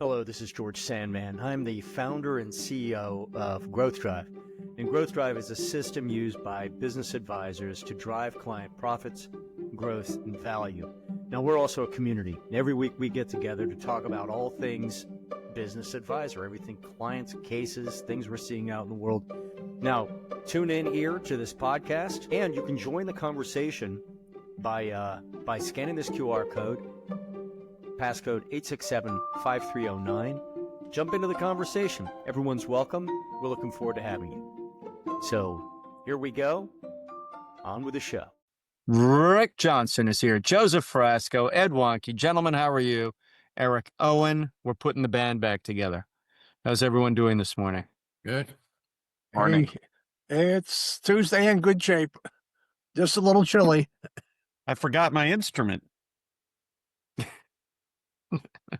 Hello, this is George Sandman. I'm the founder and CEO of Growth Drive. And Growth Drive is a system used by business advisors to drive client profits, growth, and value. Now, we're also a community. Every week we get together to talk about all things business advisor, everything clients, cases, things we're seeing out in the world. Now, tune in here to this podcast, and you can join the conversation by scanning this QR code, passcode 867-5309. Jump into the conversation. Everyone's welcome. We're looking forward to having you. So here we go. On with the show. Rick Johnson is here. Joseph Frasco, Ed Wonke. Gentlemen, how are you? Eric Owen. We're putting the band back together. How's everyone doing this morning? Good. Morning. Hey, it's Tuesday in good shape. Just a little chilly. I forgot my instrument.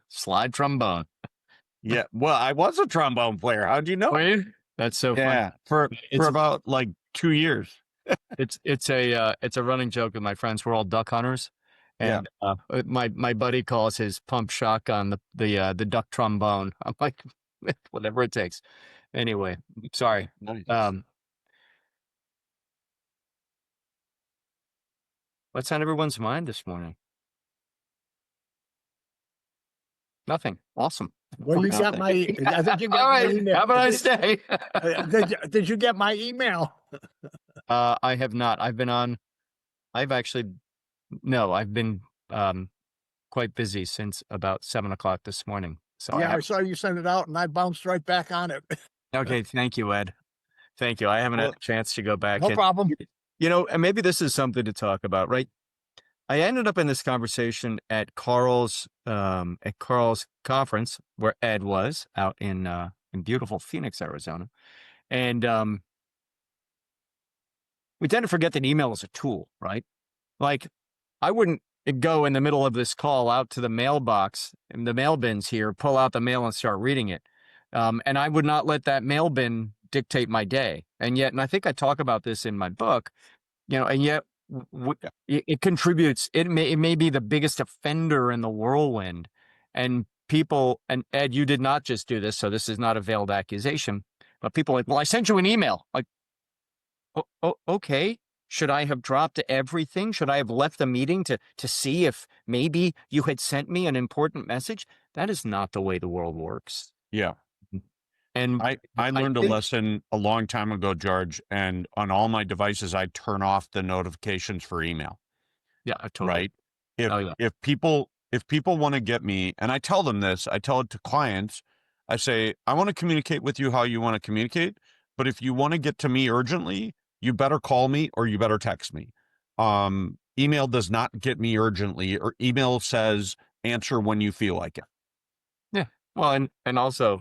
Slide trombone. Yeah. Well, I was a trombone player. How'd you know? Were you? That's so Yeah. funny. For about like 2 years. It's a running joke with my friends. We're all duck hunters. And my buddy calls his pump shotgun the duck trombone. I'm like, whatever it takes. Anyway, sorry. Nice. What's on everyone's mind this morning? Nothing. Awesome. Well, you got my. I think you got All my right. email. Have a nice day. Did you get my email? I have not. I've been quite busy since about 7 o'clock this morning. So I saw you send it out, and I bounced right back on it. Okay, thank you, Ed. Thank you. I haven't had a chance to go back. No problem. You know, and maybe this is something to talk about, right? I ended up in this conversation at Carl's conference where Ed was out in beautiful Phoenix, Arizona, and we tend to forget that email is a tool, right? Like, I wouldn't go in the middle of this call out to the mailbox and the mail bins here, pull out the mail and start reading it, and I would not let that mail bin dictate my day. And yet, and I think I talk about this in my book, you know, and yet. It contributes. It may be the biggest offender in the whirlwind, and people. And Ed, you did not just do this, so this is not a veiled accusation. But people are like, well, I sent you an email. Like, okay. Should I have dropped everything? Should I have left the meeting to see if maybe you had sent me an important message? That is not the way the world works. Yeah. And I learned a lesson a long time ago, George, and on all my devices, I turn off the notifications for email. Yeah, totally. Right. If people want to get me, and I tell them this, I tell it to clients, I say, I want to communicate with you how you want to communicate, but if you want to get to me urgently, you better call me or you better text me. Email does not get me urgently, or email says answer when you feel like it. Yeah. Well, and also,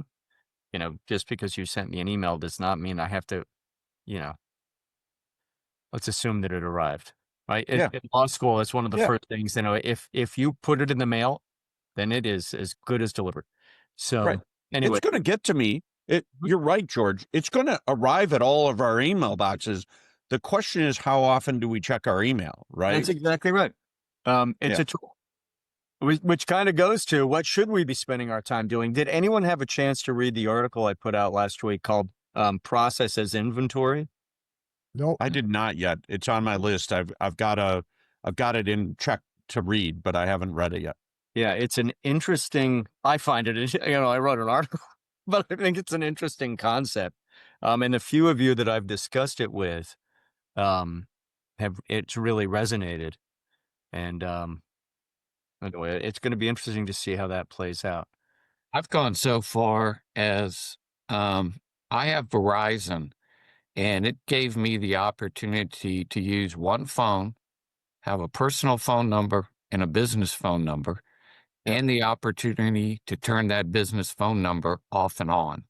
you know, just because you sent me an email does not mean I have to, you know, let's assume that it arrived, right? In law school, it's one of the first things, you know, if you put it in the mail, then it is as good as delivered. So anyway. It's going to get to me. You're right, George. It's going to arrive at all of our email boxes. The question is, how often do we check our email, right? That's exactly right. It's a tool. Which kind of goes to what should we be spending our time doing? Did anyone have a chance to read the article I put out last week called Process as Inventory? No, I did not yet. It's on my list. I've got it in check to read, but I haven't read it yet. Yeah, it's an interesting. I find it. You know, I wrote an article, but I think it's an interesting concept. And the few of you that I've discussed it with, it's really resonated, and anyway, it's going to be interesting to see how that plays out. I've gone so far as I have Verizon, and it gave me the opportunity to use one phone, have a personal phone number and a business phone number, and the opportunity to turn that business phone number off and on.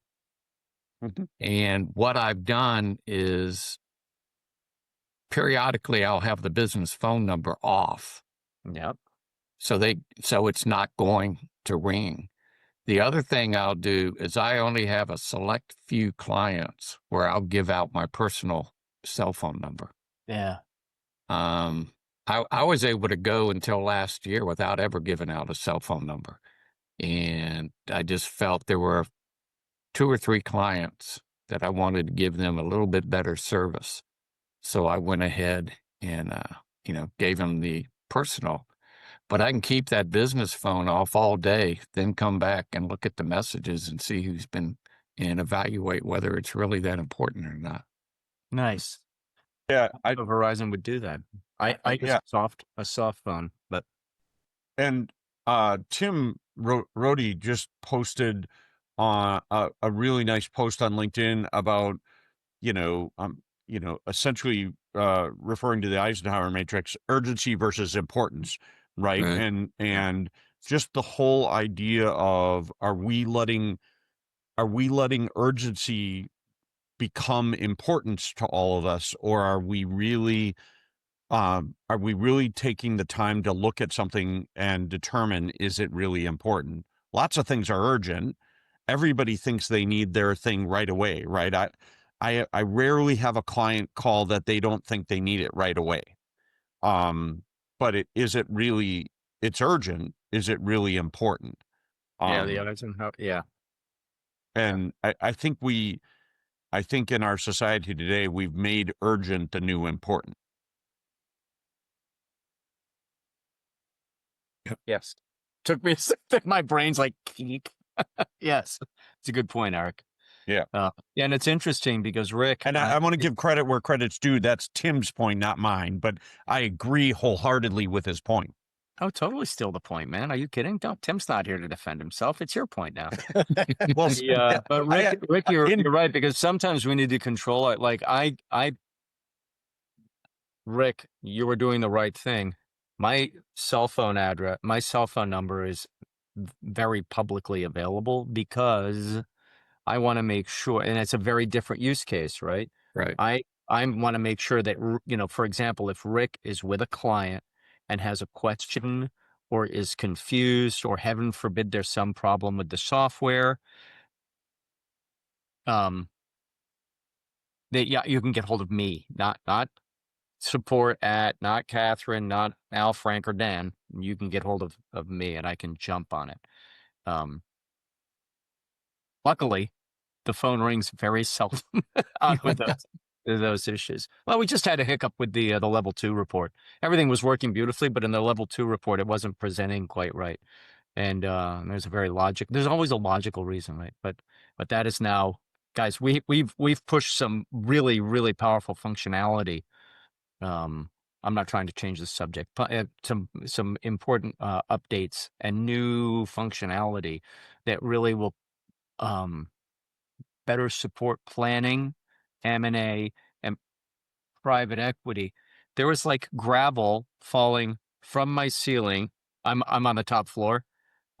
Mm-hmm. And what I've done is periodically I'll have the business phone number off. Yep. So it's not going to ring. The other thing I'll do is I only have a select few clients where I'll give out my personal cell phone number. Yeah. I was able to go until last year without ever giving out a cell phone number. And I just felt there were 2 or 3 clients that I wanted to give them a little bit better service. So I went ahead and, gave them the personal. But I can keep that business phone off all day, then come back and look at the messages and see who's been and evaluate whether it's really that important or not. Nice. Yeah, Verizon would do that. I use yeah. a soft phone, but And Tim Rhodey just posted a really nice post on LinkedIn about essentially referring to the Eisenhower matrix, urgency versus importance, right? Right. And just the whole idea of are we letting urgency become importance to all of us, or are we really taking the time to look at something and determine, is it really important? Lots of things are urgent. Everybody thinks they need their thing right away, right? I rarely have a client call that they don't think they need it right away. But is it really, it's urgent? Is it really important? yeah, the Um, Eisenhower, yeah. and I think in our society today, we've made urgent the new important. Yes. Took me a second. My brain's like, keep. Yes. It's a good point, Eric. Yeah. Yeah, and it's interesting because Rick, And I want to give credit where credit's due. That's Tim's point, not mine. But I agree wholeheartedly with his point. oh, totally steal the point, man. Are you kidding? Don't. Tim's not here to defend himself. It's your point now. Well, Yeah, but Rick, you're right, because sometimes we need to control it. Like Rick, you were doing the right thing. My cell phone number is very publicly available because I want to make sure, and it's a very different use case, right? Right. I want to make sure that, for example, if Rick is with a client and has a question or is confused, or heaven forbid, there's some problem with the software, you can get hold of me, not support at, not Catherine, not Al, Frank, or Dan. You can get hold of me and I can jump on it. Luckily, the phone rings very seldom with those issues. Well, we just had a hiccup with the level 2 report. Everything was working beautifully, but in the level 2 report, it wasn't presenting quite right. And there's always a logical reason, right? But that is now, guys, we've pushed some really, really powerful functionality. I'm not trying to change the subject, but some important updates and new functionality that really will better support planning, M&A, and private equity. There was like gravel falling from my ceiling. I'm on the top floor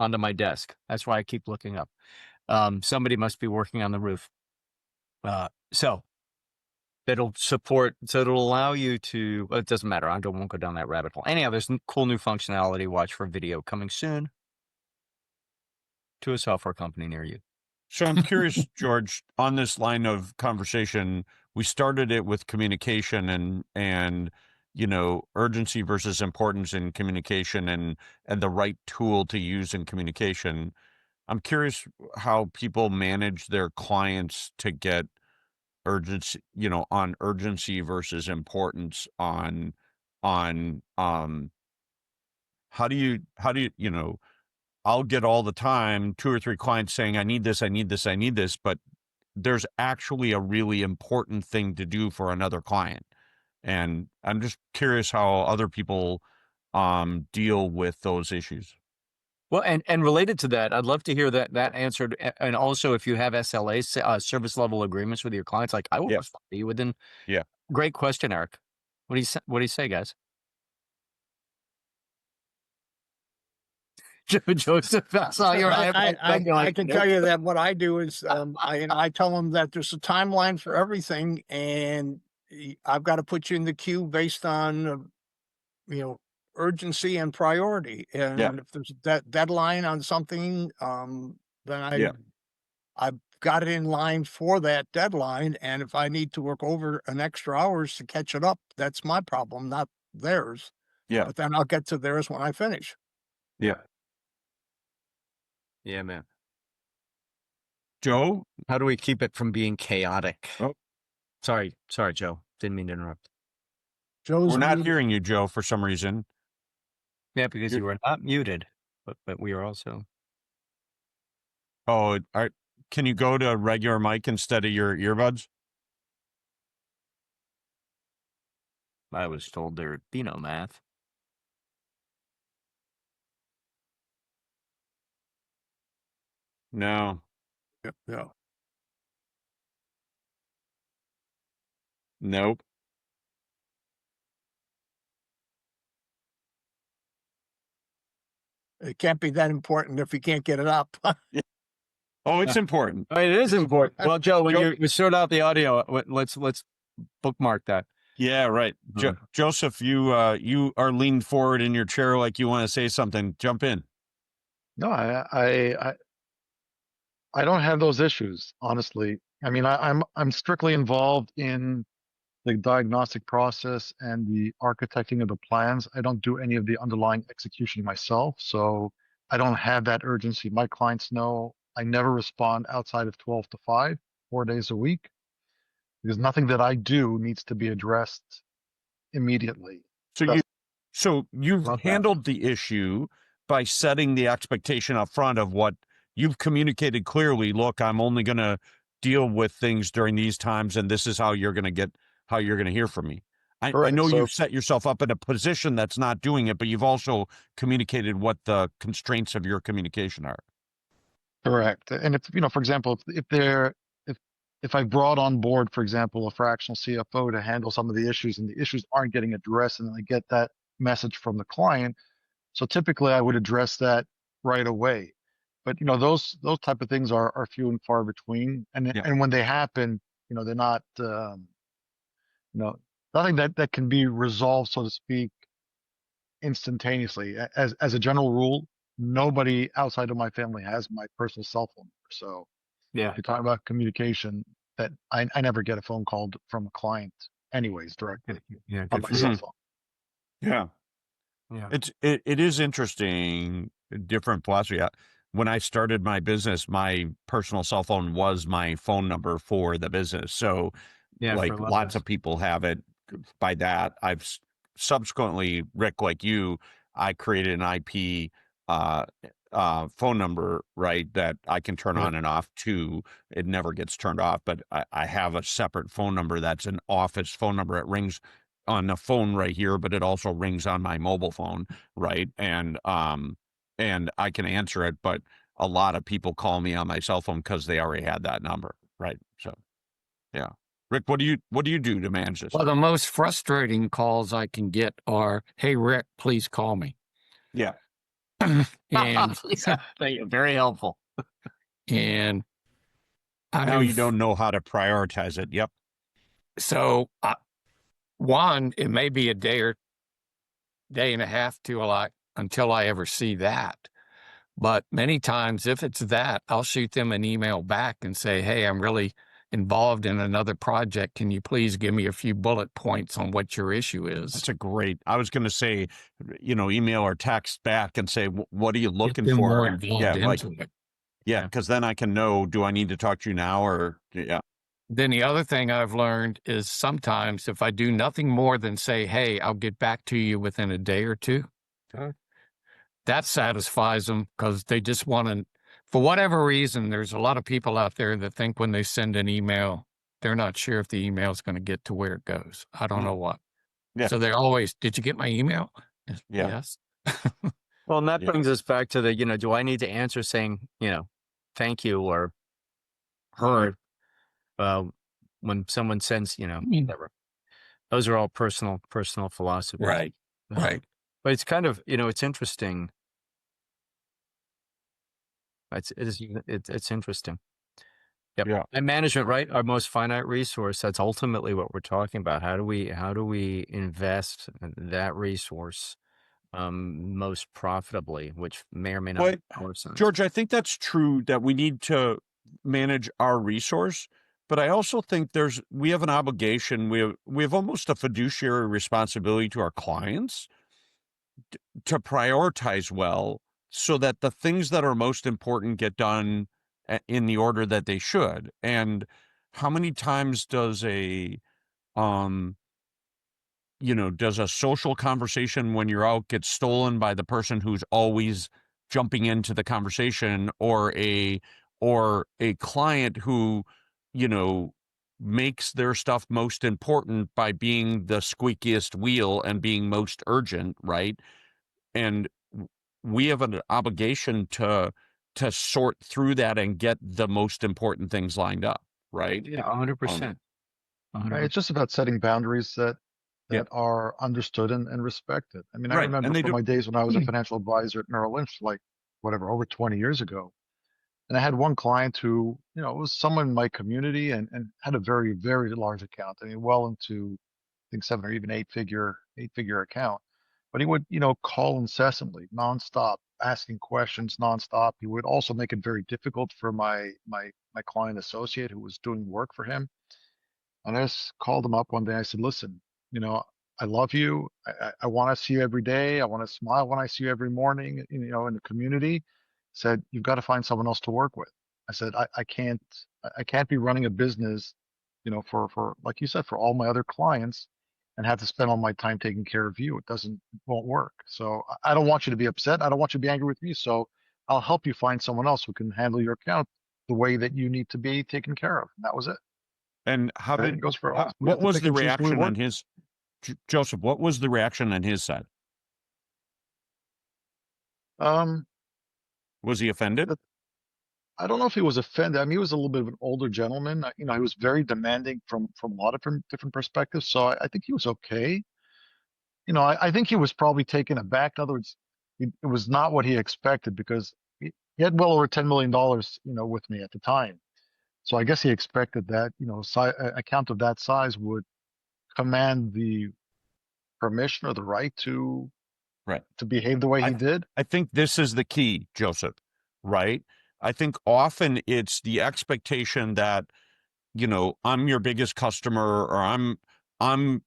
onto my desk. That's why I keep looking up. Somebody must be working on the roof. So it'll allow you to, well, it doesn't matter. Won't go down that rabbit hole. Anyhow, there's cool new functionality. Watch for video coming soon to a software company near you. So I'm curious, George, on this line of conversation, we started it with communication and urgency versus importance in communication and the right tool to use in communication. I'm curious how people manage their clients to get urgency, on urgency versus importance on how do you I'll get all the time 2 or 3 clients saying, I need this, I need this, I need this, but there's actually a really important thing to do for another client. And I'm just curious how other people deal with those issues. Well, and related to that, I'd love to hear that answered. And also, if you have SLAs, service level agreements with your clients, like I will respond to you within. Yeah. Great question, Eric. What do you say, guys? Joseph, I saw your I can tell you that what I do is I tell them that there's a timeline for everything, and I've got to put you in the queue based on urgency and priority. And if there's that deadline on something, then I've got it in line for that deadline. And if I need to work over an extra hours to catch it up, that's my problem, not theirs. Yeah. But then I'll get to theirs when I finish. Yeah. Yeah, man. Joe? How do we keep it from being chaotic? Oh. Sorry, Joe. Didn't mean to interrupt. Joe's We're not muted. hearing you, Joe, for some reason. Yeah, because you were not muted, but we are also. Oh, can you go to regular mic instead of your earbuds? I was told there'd be no math. No. Yeah. Nope. It can't be that important if you can't get it up. Oh, it's important. It is important. Well, Joe, when Joe- you sort out the audio, let's bookmark that. Yeah, right. Joseph, you are leaned forward in your chair like you want to say something. Jump in. No, I don't have those issues, honestly. I mean, I'm strictly involved in the diagnostic process and the architecting of the plans. I don't do any of the underlying execution myself, so I don't have that urgency. My clients know I never respond outside of 12 to 5, 4 days a week, because nothing that I do needs to be addressed immediately. So you've Love that. handled the issue by setting the expectation up front of what you've communicated clearly. Look, I'm only going to deal with things during these times, and this is how you're going to hear from me. I Correct. know So- you've set yourself up in a position that's not doing it, but you've also communicated what the constraints of your communication are. Correct. And if, for example, if I brought on board, for example, a fractional CFO to handle some of the issues and the issues aren't getting addressed, and I get that message from the client, so typically I would address that right away. But those type of things are few and far between, and Yeah. and when they happen, they're not nothing that can be resolved, so to speak, instantaneously. As a general rule, nobody outside of my family has my personal cell phone number. So Yeah. if you're talking about communication, that I never get a phone call from a client anyways directly Yeah. on Good my for cell you. phone. Yeah. Yeah. It is interesting, different philosophy. When I started my business, my personal cell phone was my phone number for the business. So Yeah. like for a lot lots us. of people have it by that. I've subsequently, Rick, like you, I created an IP phone number, right, that I can turn Right. on and off too. It never gets turned off, but I have a separate phone number that's an office phone number. It rings on the phone right here, but it also rings on my mobile phone, right? And I can answer it, but a lot of people call me on my cell phone because they already had that number, right? So, yeah. Rick, what do you do to manage this? Well, the most frustrating calls I can get are, "Hey, Rick, please call me." Yeah. And Yeah, thank you. Very helpful. and Now you I've- don't know how to prioritize it. Yep. So one, it may be a day and a half until I ever see that. But many times, if it's that, I'll shoot them an email back and say, "Hey, I'm really involved in another project. Can you please give me a few bullet points on what your issue is?" That's I was going to say, email or text back and say, what are you looking Get them for? more involved Yeah, into it. yeah, because then I can know, do I need to talk to you now or, yeah. Then the other thing I've learned is sometimes if I do nothing more than say, "Hey, I'll get back to you within a day or two," that satisfies them because they just want to, for whatever reason, there's a lot of people out there that think when they send an email, they're not sure if the email is going to get to where it goes. I don't know what. Yeah. So they're always, "Did you get my email?" Yeah. Yes. Well, and that Yeah. brings us back to the, do I need to answer saying, thank you or heard when someone sends, whatever. Those are all personal philosophies. Right. Right. But it's kind of, it's interesting. It's interesting. Yep. Yeah. And management, right? Our most finite resource. That's ultimately what we're talking about. How do we invest that resource most profitably, which may or may not But, make more sense. George, I think that's true that we need to manage our resource, but I also think we have an obligation. We have almost a fiduciary responsibility to our clients to prioritize well so that the things that are most important get done in the order that they should. And how many times does does a social conversation when you're out get stolen by the person who's always jumping into the conversation, or a client who, makes their stuff most important by being the squeakiest wheel and being most urgent, right? And we have an obligation to sort through that and get the most important things lined up, right? Yeah, 100%. Right. It's just about setting boundaries that Yeah. are understood and respected. I mean, I Right, and remember they from do. my days when I was a financial advisor at Merrill Lynch, like whatever, over 20 years ago. And I had one client who, was someone in my community and had a very, very large account. I mean, well into, I think 7 or even eight figure account. But he would, call incessantly, nonstop, asking questions nonstop. He would also make it very difficult for my client associate who was doing work for him. And I just called him up one day. I said, listen, you know, I love you. I want to see you every day. I want to smile when I see you every morning, in the community. Said, you've got to find someone else to work with. I said, I can't be running a business, for, like you said, for all my other clients and have to spend all my time taking care of you. It won't work. So I don't want you to be upset. I don't want you to be angry with me. So I'll help you find someone else who can handle your account the way that you need to be taken care of. And that was it. And how Right? did It goes for us. We what have to was pick the and choose who we reaction on work. his Joseph? What was the reaction on his side? Um, Was he offended? but I don't know if he was offended. I mean, he was a little bit of an older gentleman. He was very demanding from a lot of different perspectives. So I think he was okay. I think he was probably taken aback. In other words, it was not what he expected because he had well over $10 million, with me at the time. So I guess he expected that, account of that size would command the permission or the right Right. to behave the way he did. I think this is the key, Joseph, right? I think often it's the expectation that, I'm your biggest customer, or I'm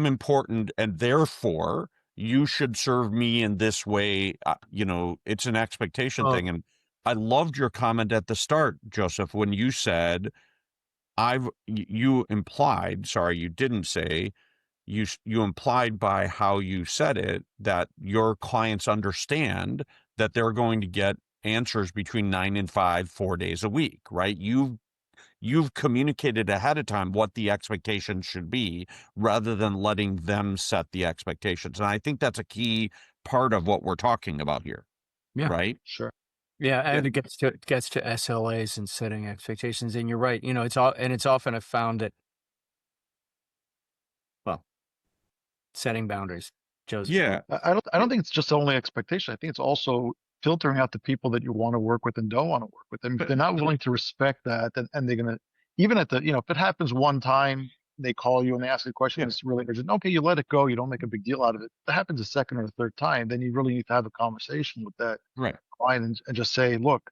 important, and therefore you should serve me in this way. It's an expectation Oh, thing. And I loved your comment at the start, Joseph, when you said, you implied, sorry, you didn't say, you implied by how you said it that your clients understand that they're going to get answers between 9 and 5 4 days a week, right? You've communicated ahead of time what the expectations should be, rather than letting them set the expectations. And I think that's a key part of what we're talking about here, yeah. right? Sure. Yeah, Yeah. and it gets to SLAs and setting expectations. And you're right. It's often I've found that, well, setting boundaries, Joseph. Yeah. I don't think it's just only expectation. I think it's also filtering out the people that you want to work with and don't want to work with. And if they're not willing to respect that, and they're gonna, even at the, if it happens one time, they call you and they ask a question Yeah. that's really urgent. Okay, you let it go. You don't make a big deal out of it. If it happens a second or a third time, then you really need to have a conversation with that Right. client and just say, look,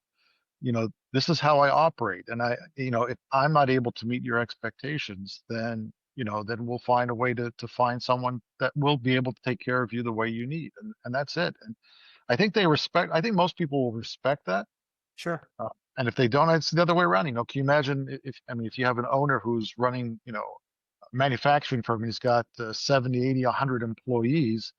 this is how I operate. And if I'm not able to meet your expectations, then we'll find a way to find someone that will be able to take care of you the way you need. And that's it. And I think most people will respect that. Sure. And if they don't, it's the other way around. Can you imagine if you have an owner who's running, a manufacturing firm and he's got 70, 80, 100 employees,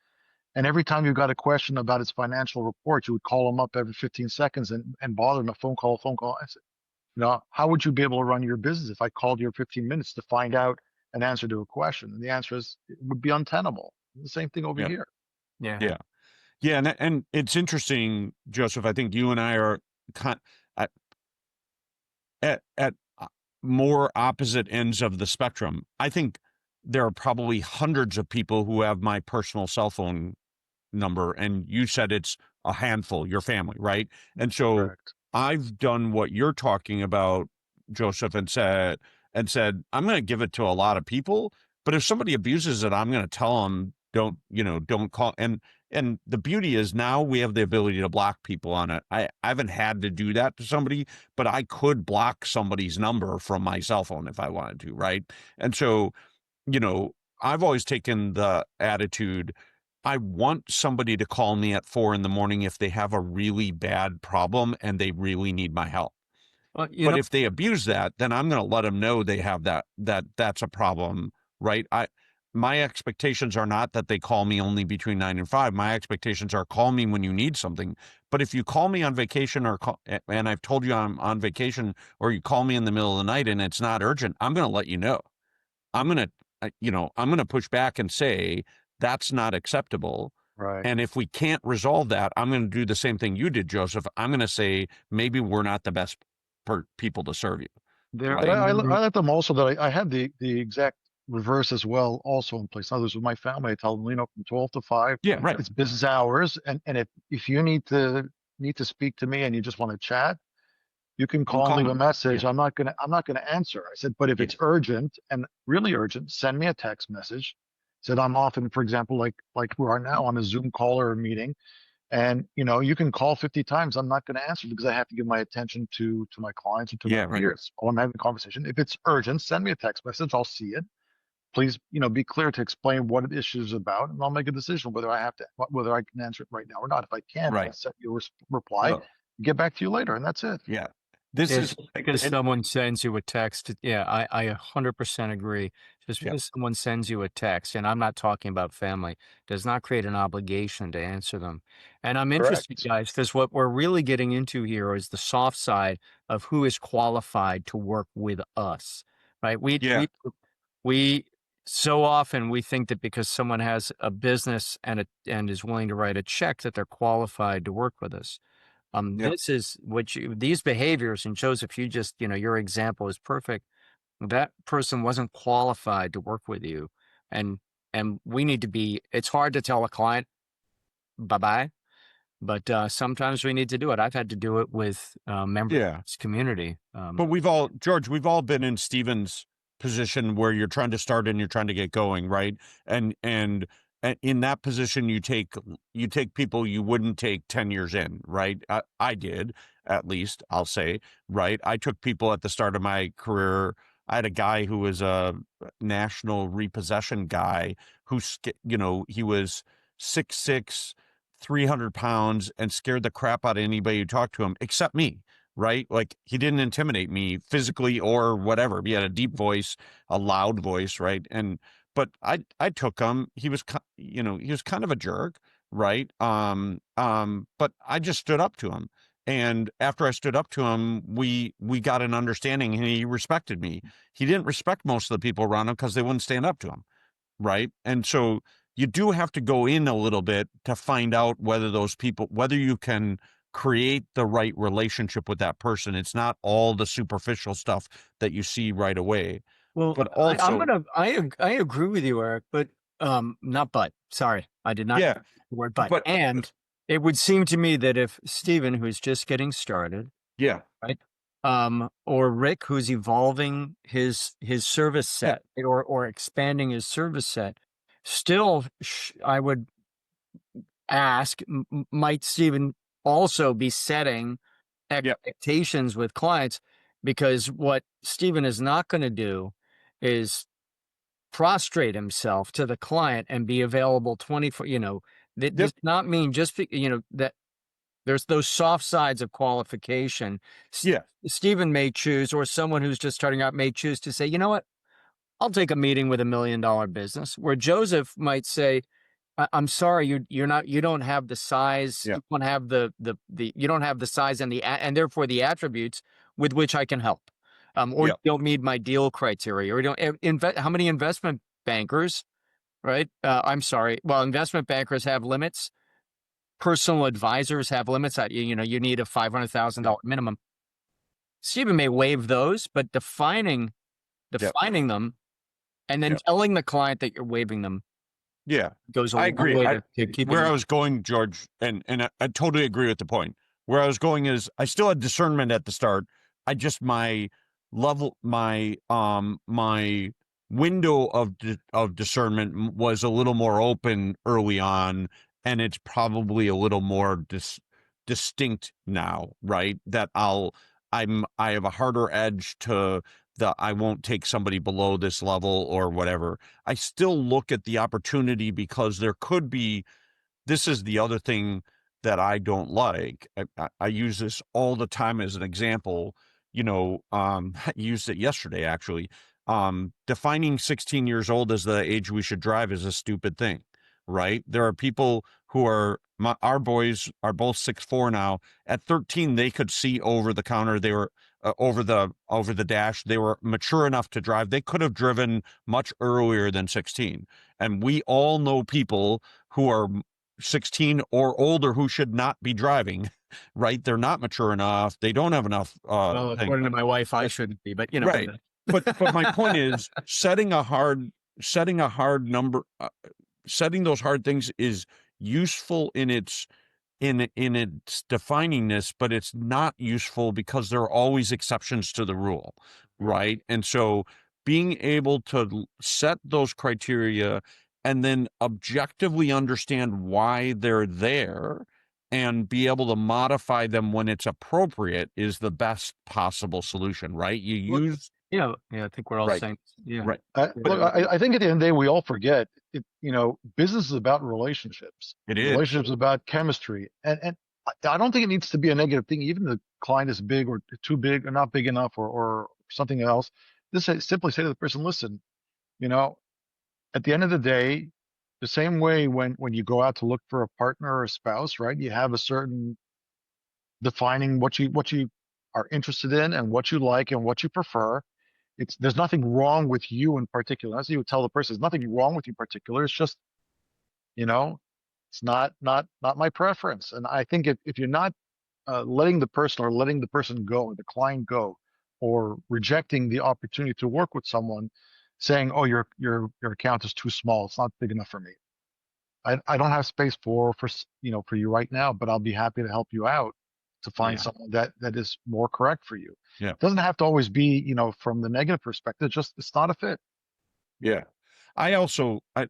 and every time you got a question about his financial report, you would call him up every 15 seconds and bother him, a phone call. I said, how would you be able to run your business if I called you 15 minutes to find out an answer to a question? And the answer is it would be untenable. The same thing over Yeah. here. Yeah. Yeah. Yeah. And it's interesting, Joseph. I think you and I are at, at more opposite ends of the spectrum. I think there are probably hundreds of people who have my personal cell phone number, and you said it's a handful, your family, right? And so Correct. I've done what you're talking about, Joseph, and said I'm going to give it to a lot of people, but if somebody abuses it, I'm going to tell them don't call. And the beauty is now we have the ability to block people on it. I haven't had to do that to somebody, but I could block somebody's number from my cell phone if I wanted to, right? And so, I've always taken the attitude, I want somebody to call me at 4 a.m. if they have a really bad problem and they really need my help. Well, But if they abuse that, then I'm going to let them know they have that's a problem, right? My expectations are not that they call me only between 9 and 5. My expectations are call me when you need something. But if you call me on vacation and I've told you I'm on vacation, or you call me in the middle of the night and it's not urgent, I'm going to let you know. I'm going to, I'm going to push back and say that's not acceptable. Right. And if we can't resolve that, I'm going to do the same thing you did, Joseph. I'm going to say maybe we're not the best people to serve you. there, But Right. I let them also that I had the exact reverse as well, also in place. In other words, with my family, I tell them, from 12 to 5, Yeah, right. it's business hours, and if you need to speak to me and you just want to chat, you can call and leave a message. Yeah. I'm not gonna answer. I said, but if it's urgent and really urgent, send me a text message. Said I'm often, for example, like we are now on a Zoom call or a meeting, and you can call 50 times. I'm not going to answer because I have to give my attention to my clients and to Yeah, my right. peers while I'm having a conversation. If it's urgent, send me a text message. I'll see it. Please, be clear to explain what the issue is about, and I'll make a decision whether I can answer it right now or not. If I can't, I'll Right. set your reply, Look, get back to you later, and that's it. yeah. This Just is because someone sends you a text, yeah, I 100% agree. Just Yeah. because someone sends you a text, and I'm not talking about family, does not create an obligation to answer them. And I'm interested, Correct. guys, because what we're really getting into here is the soft side of who is qualified to work with us, right? Yeah. We so often we think that because someone has a business and is willing to write a check that they're qualified to work with us. Yeah. This is these behaviors, and Joseph, you just, your example is perfect. That person wasn't qualified to work with you. And, we need to be, it's hard to tell a client bye-bye, but sometimes we need to do it. I've had to do it with members Yeah. of this community. But George, we've all been in Steven's position where you're trying to start and you're trying to get going, right? And in that position, you take people you wouldn't take 10 years in, right? I did, at least I'll say, right? I took people at the start of my career. I had a guy who was a national repossession guy he was 6'6", 300 pounds, and scared the crap out of anybody who talked to him except me. Right? Like, he didn't intimidate me physically or whatever. He had a deep voice, a loud voice, right? But I took him. He was kind of a jerk, right? But I just stood up to him. And after I stood up to him, we got an understanding, and he respected me. He didn't respect most of the people around him because they wouldn't stand up to him, right? And so you do have to go in a little bit to find out whether you can create the right relationship with that person. It's not all the superficial stuff that you see right away. Well, But I'm also, gonna I agree with you, Eric, but not but. Sorry, I did not yeah, use the word but. but And it would seem to me that if Stephen, who's just getting started, yeah, right, or Rick, who's evolving his service set, or expanding his service set, still, I would ask, might Stephen also be setting expectations with clients? Because what Stephen is not going to do is prostrate himself to the client and be available 24, that does not mean just, that there's those soft sides of qualification. yeah, Stephen may choose, or someone who's just starting out may choose to say, you know what, I'll take a meeting with $1 million business, where Joseph might say, I'm sorry, you don't have the size, yeah, you don't have you don't have the size and therefore the attributes with which I can help. Or you don't meet my deal criteria, or you don't how many investment bankers, right? I'm sorry. Well, investment bankers have limits. Personal advisors have limits. You need a $500,000 minimum. Stephen may waive those, but defining them and then telling the client that you're waiving them yeah. goes a I long agree. way to keeping Where I them. was going, George, and I totally agree with the point. Where I was going is I still had discernment at the start. My window of discernment was a little more open early on, and it's probably a little more distinct now, right? That I have a harder edge to I won't take somebody below this level or whatever. I still look at the opportunity because there could be. This is the other thing that I don't like. I use this all the time as an example. I used it yesterday actually. Defining 16 years old as the age we should drive is a stupid thing, right? There are people who are our boys are both 6'4" now. At 13, they could see over the counter. They were over the dash. They were mature enough to drive. They could have driven much earlier than 16. And we all know people who are 16 or older who should not be driving, right? They're not mature enough. They don't have enough. Well, according to my wife, I shouldn't be, but right. But my point is setting a hard number, setting those hard things is useful in its defining this, but it's not useful because there are always exceptions to the rule, right? And so being able to set those criteria and then objectively understand why they're there and be able to modify them when it's appropriate is the best possible solution, right? You use yeah, I think we're all right. saying, yeah. Right. Look, I think at the end of the day, we all forget it. Business is about relationships. It is. Relationships about chemistry, and I don't think it needs to be a negative thing. Even the client is big or too big or not big enough or something else. Simply say to the person, listen, at the end of the day, the same way when you go out to look for a partner or a spouse, right? You have a certain defining what you are interested in and what you like and what you prefer. There's nothing wrong with you in particular. As you would tell the person, there's nothing wrong with you in particular. It's just, it's not my preference. And I think if you're not letting the person go, or the client go, or rejecting the opportunity to work with someone, saying, "Oh, your account is too small. It's not big enough for me. I don't have space for you right now, but I'll be happy to help you out to find someone that is more correct for you." Yeah. It doesn't have to always be, from the negative perspective. It's not a fit. Yeah.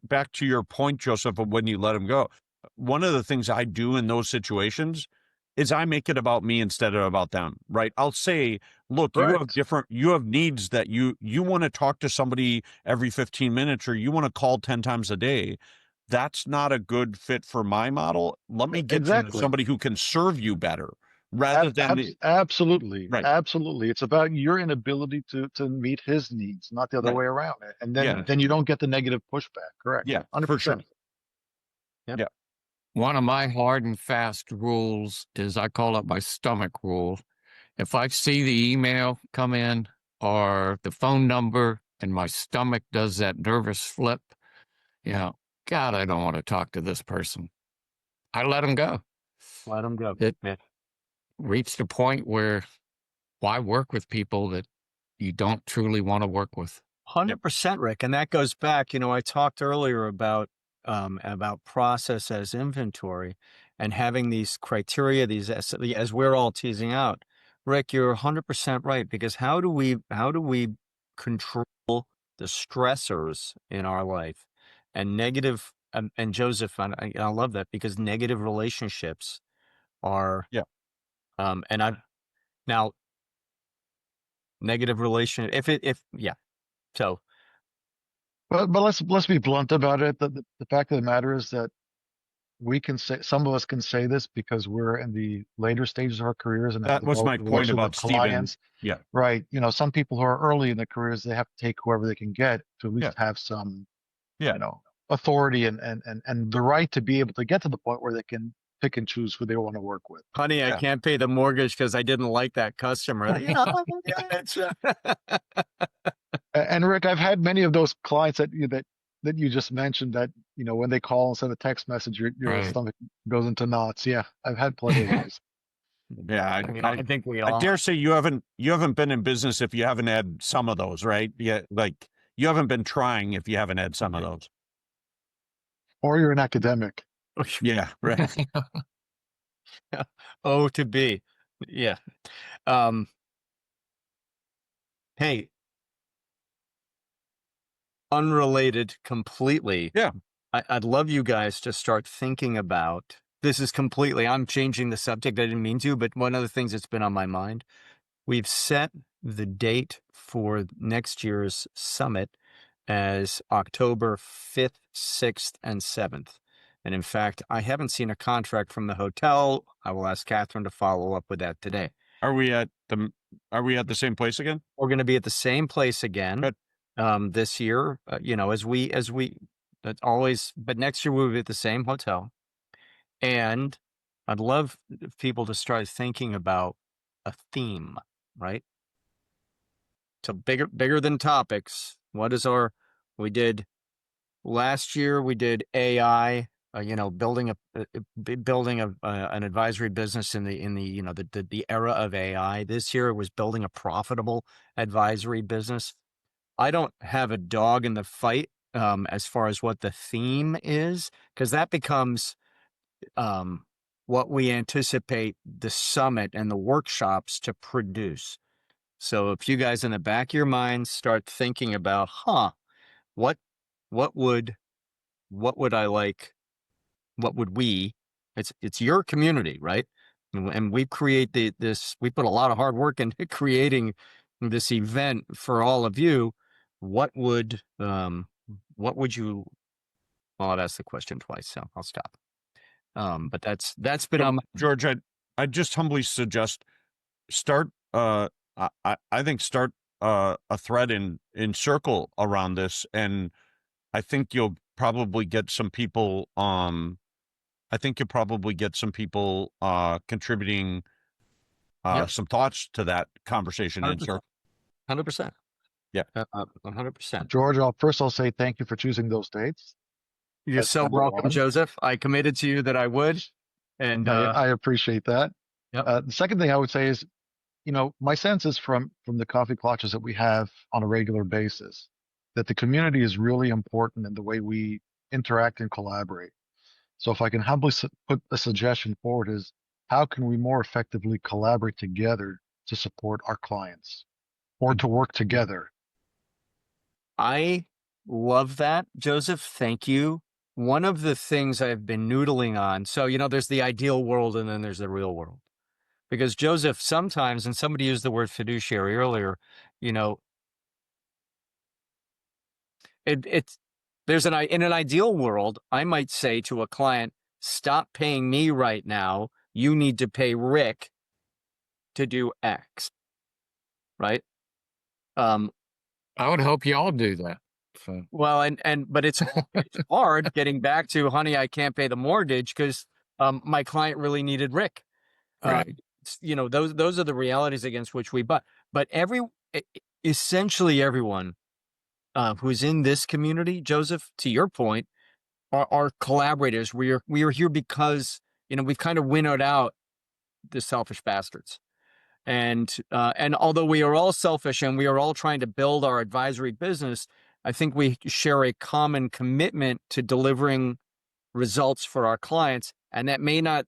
Back to your point, Joseph, of when you let them go. One of the things I do in those situations is I make it about me instead of about them, right? I'll say, look, Correct. you have needs that you want to talk to somebody every 15 minutes or you want to call 10 times a day. That's not a good fit for my model. Let me get you to Exactly. somebody who can serve you better rather than Absolutely. Right. Absolutely. It's about your inability to meet his needs, not the other Right. way around. And Yeah. then you don't get the negative pushback. Correct. Yeah, 100%. for sure. Yep. Yeah. One of my hard and fast rules is I call it my stomach rule. If I see the email come in or the phone number and my stomach does that nervous flip, God, I don't want to talk to this person. I let them go. Let them go. It Yeah. reached a point where why work with people that you don't truly want to work with? 100%, Rick. And that goes back, I talked earlier about process as inventory and having these criteria, as we're all teasing out. Rick, you're 100% right, because how do we control the stressors in our life and negative, and Joseph, I love that, because negative relationships are, and I've now negative relation, so But let's be blunt about it. The fact of the matter is that some of us can say this because we're in the later stages of our careers and have That was my developed point relationship about with Steven. clients. Yeah. Right. Some people who are early in their careers, they have to take whoever they can get to at least have some, authority and the right to be able to get to the point where they can pick and choose who they want to work with. honey, I can't pay the mortgage because I didn't like that customer. And Rick, I've had many of those clients that you just mentioned that, when they call and send a text message, your Right. stomach goes into knots. Yeah, I've had plenty of those. Yeah, I think we all. I dare say you haven't been in business if you haven't had some of those, right? Yeah, like you haven't been trying if you haven't had some of those. Or you're an academic. Yeah, right. Oh, to be. Yeah. Hey, unrelated completely. Yeah. I'd love you guys to start thinking about, this is completely, I'm changing the subject. I didn't mean to, but one of the things that's been on my mind, we've set the date for next year's summit as October 5th, 6th, and 7th. And in fact, I haven't seen a contract from the hotel. I will ask Catherine to follow up with that today. Are we at the same place again? We're going to be at the same place again Good. this year. That's always, but next year we'll be at the same hotel. And I'd love people to start thinking about a theme, right? So bigger than topics. We did last year, we did AI, building an advisory business in the era of AI. This year it was building a profitable advisory business. I don't have a dog in the fight as far as what the theme is, because that becomes what we anticipate the summit and the workshops to produce. So if you guys in the back of your minds start thinking about, what would I like? What would we? It's your community, right? And we create this. We put a lot of hard work into creating this event for all of you. What would you? Well, I've asked the question twice, so I'll stop. But that's been on my George, I just humbly suggest start. I think start a thread in Circle around this, and I think you'll probably get some people. Contributing Yep. some thoughts to that conversation in Circle. 100%. Yeah. 100%. George, I'll say thank you for choosing those dates. You're That's so number welcome, one. Joseph. I committed to you that I would, and I appreciate that. Yep. The second thing I would say is, my sense is from the coffee clutches that we have on a regular basis, that the community is really important in the way we interact and collaborate. So if I can humbly put a suggestion forward is, how can we more effectively collaborate together to support our clients or to work together? I love that, Joseph. Thank you. One of the things I've been noodling on, so, there's the ideal world and then there's the real world. Because Joseph, sometimes, and somebody used the word fiduciary earlier, in an ideal world, I might say to a client, stop paying me right now. You need to pay Rick to do X. Right? I would hope y'all do that. So. Well, but it's hard getting back to, honey, I can't pay the mortgage because my client really needed Rick. Right. Those are the realities against which we but essentially everyone who's in this community, Joseph, to your point, are collaborators. We are here because we've kind of winnowed out the selfish bastards. And although we are all selfish and we are all trying to build our advisory business, I think we share a common commitment to delivering results for our clients. And that may not,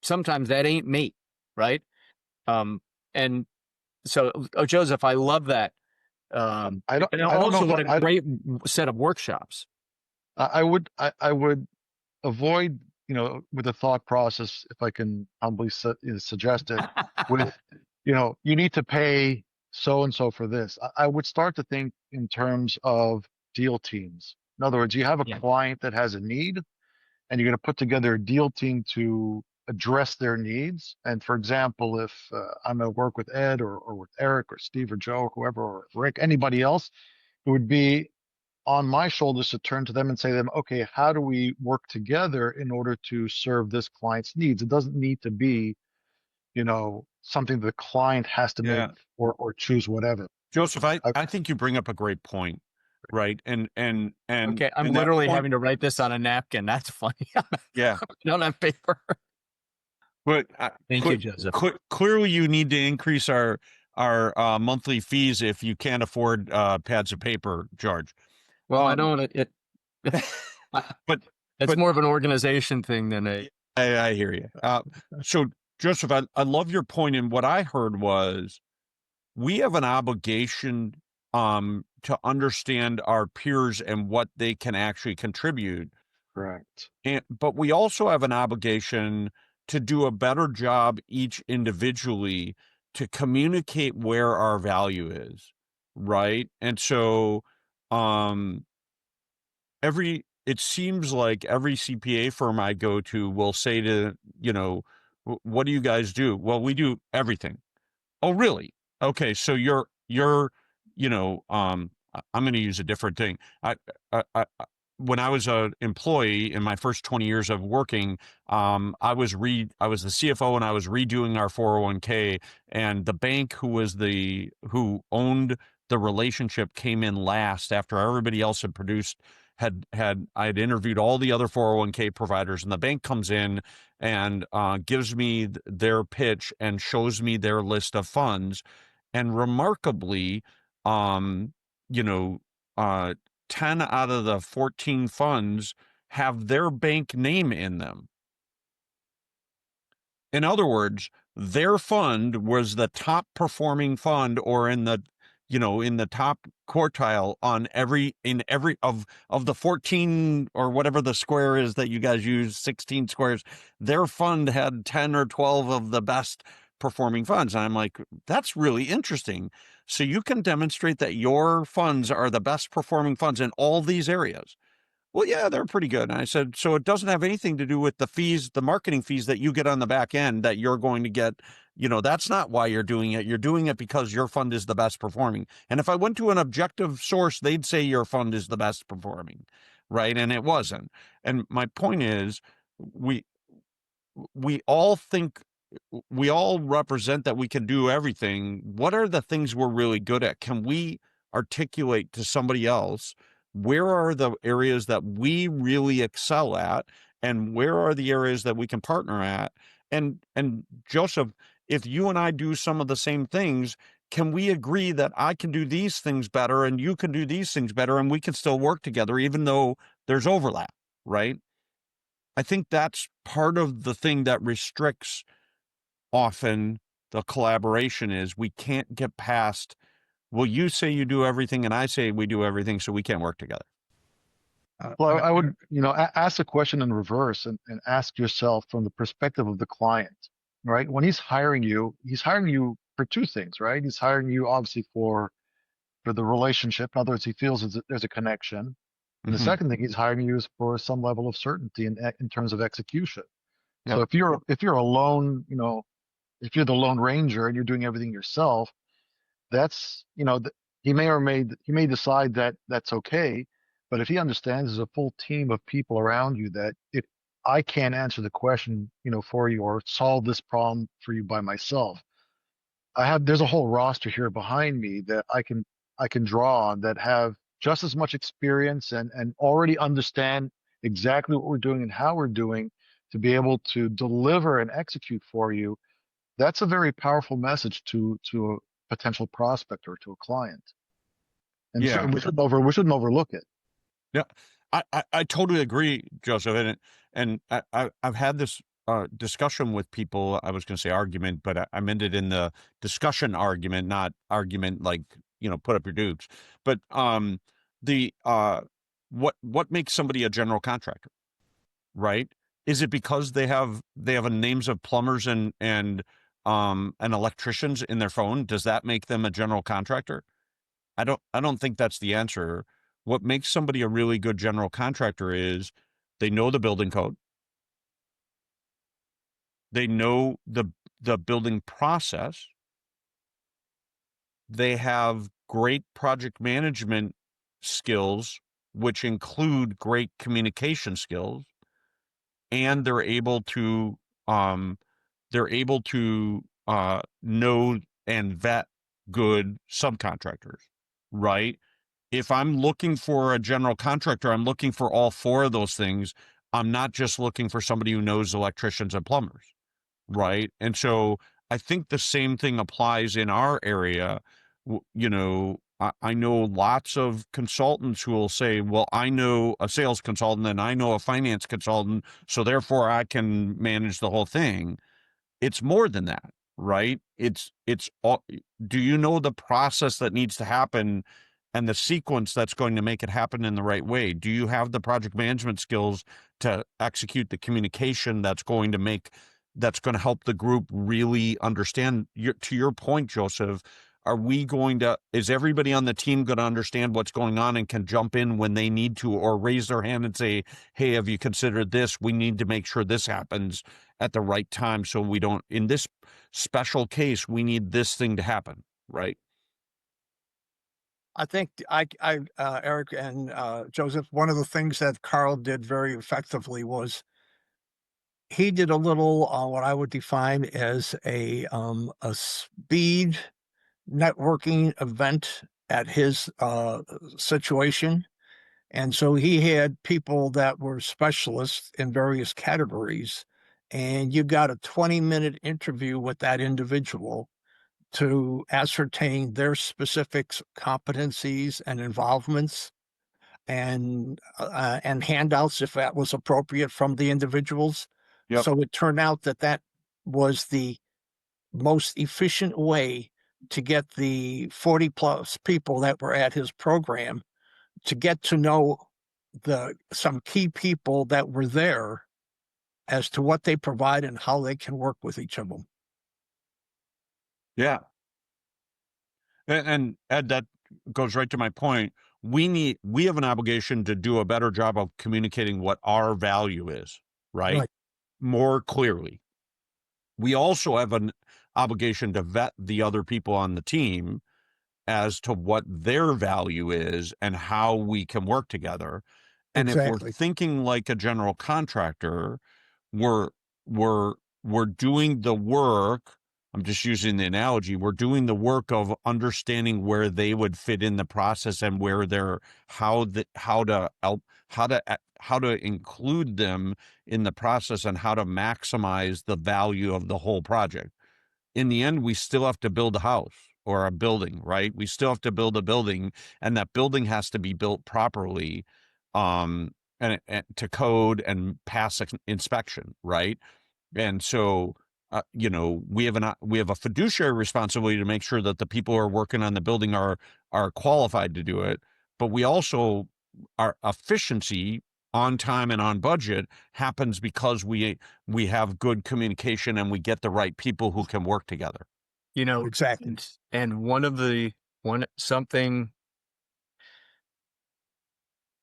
sometimes that ain't me, right? And so, Joseph, I love that. I and don't also know what if a great set of workshops. I would avoid, with the thought process, if I can humbly suggest it, with, you need to pay so and so for this. I would start to think in terms of deal teams. In other words, you have a client that has a need, and you're going to put together a deal team to address their needs. And for example, if I'm at work with Ed or with Eric or Steve or Joe or whoever, or Rick, anybody else, it would be on my shoulders to turn to them and say to them, okay, how do we work together in order to serve this client's needs? It doesn't need to be, something the client has to make or choose whatever. Joseph, I think you bring up a great point, right? And okay, I'm literally having to write this on a napkin. That's funny. Yeah, I don't have paper. But thank you, Joseph. Clearly, you need to increase our monthly fees if you can't afford pads of paper, George. Well, I don't. But it's more of an organization thing than a. I hear you. So, Joseph, I love your point, and what I heard was we have an obligation to understand our peers and what they can actually contribute. Correct. But we also have an obligation to do a better job each individually to communicate where our value is, right? And so it seems like every CPA firm I go to will say to, what do you guys do? Well, we do everything. Oh, really? Okay, so you know, I'm going to use a different thing. When I was an employee in my first 20 years of working, I was the CFO and I was redoing our 401k, and the bank who owned the relationship came in last after everybody else had produced I had interviewed all the other 401k providers, and the bank comes in and gives me their pitch and shows me their list of funds. And remarkably, um, you know, uh, 10 out of the 14 funds have their bank name in them. In other words, their fund was the top performing fund, or in the, in the top quartile on every of the 14 or whatever the square is that you guys use, 16 squares. Their fund had 10 or 12 of the best performing funds. And I'm like, that's really interesting. So you can demonstrate that your funds are the best performing funds in all these areas. Well, yeah, they're pretty good. And I said, so it doesn't have anything to do with the fees, the marketing fees that you get on the back end that you're going to get. That's not why you're doing it. You're doing it because your fund is the best performing. And if I went to an objective source, they'd say your fund is the best performing, right? And it wasn't. And my point is, we we all think we all represent that we can do everything. What are the things we're really good at? Can we articulate to somebody else where are the areas that we really excel at, and where are the areas that we can partner at? And Joseph, if you and I do some of the same things, can we agree that I can do these things better and you can do these things better, and we can still work together even though there's overlap, right? I think that's part of the thing that restricts often the collaboration is we can't get past, well, you say you do everything and I say we do everything, so we can't work together. Well, I would, ask the question in reverse and ask yourself from the perspective of the client, right? When he's hiring you for two things, right? He's hiring you obviously for the relationship. In other words, he feels there's a connection. And the Mhm. second thing he's hiring you is for some level of certainty in terms of execution. Yep. So if you're alone, if you're the lone ranger and you're doing everything yourself, that's, he may decide that that's okay. But if he understands there's a full team of people around you, that if I can't answer the question, for you, or solve this problem for you by myself, there's a whole roster here behind me that I can draw on, that have just as much experience and already understand exactly what we're doing and how we're doing to be able to deliver and execute for you. That's a very powerful message to a potential prospect or to a client. And Yeah. we shouldn't overlook it. Yeah, I totally agree, Joseph. And I've had this discussion with people. I was going to say argument, but I meant it in the discussion argument, not argument like, put up your dukes. But the what makes somebody a general contractor, right? Is it because they have names of plumbers and electricians in their phone? Does that make them a general contractor? I don't think that's the answer. What makes somebody a really good general contractor is they know the building code. They know the building process. They have great project management skills, which include great communication skills, and um they're able to know and vet good subcontractors, right? If I'm looking for a general contractor, I'm looking for all four of those things. I'm not just looking for somebody who knows electricians and plumbers, right? And so I think the same thing applies in our area. I know lots of consultants who will say, well, I know a sales consultant and I know a finance consultant, so therefore I can manage the whole thing. It's more than that, right? It's all, do you know the process that needs to happen and the sequence that's going to make it happen in the right way? Do you have the project management skills to execute the communication that's going to help the group really understand? To your point, Joseph, is everybody on the team going to understand what's going on and can jump in when they need to, or raise their hand and say, hey, have you considered this? We need to make sure this happens. at the right time. So we don't, in this special case, we need this thing to happen, right? I think Eric and Joseph, one of the things that Carl did very effectively was he did a little what I would define as a speed networking event at his situation. And so he had people that were specialists in various categories, and you got a 20-minute interview with that individual to ascertain their specific competencies and involvements, and handouts if that was appropriate from the individuals. Yep. So it turned out that that was the most efficient way to get the 40 plus people that were at his program to get to know some key people that were there as to what they provide and how they can work with each of them. Yeah. And Ed, that goes right to my point. We have an obligation to do a better job of communicating what our value is, right? More clearly. We also have an obligation to vet the other people on the team as to what their value is and how we can work together. And if we're thinking like a general contractor, we're doing the work. I'm just using the analogy. We're doing the work of understanding where they would fit in the process and where they're how to include them in the process and how to maximize the value of the whole project. In the end, we still have to build a house or a building, right? We still have to build a building, and that building has to be built properly, and to code and pass inspection, right? And so, we have a fiduciary responsibility to make sure that the people who are working on the building are qualified to do it. But we also, our efficiency on time and on budget happens because we have good communication and we get the right people who can work together. Exactly. And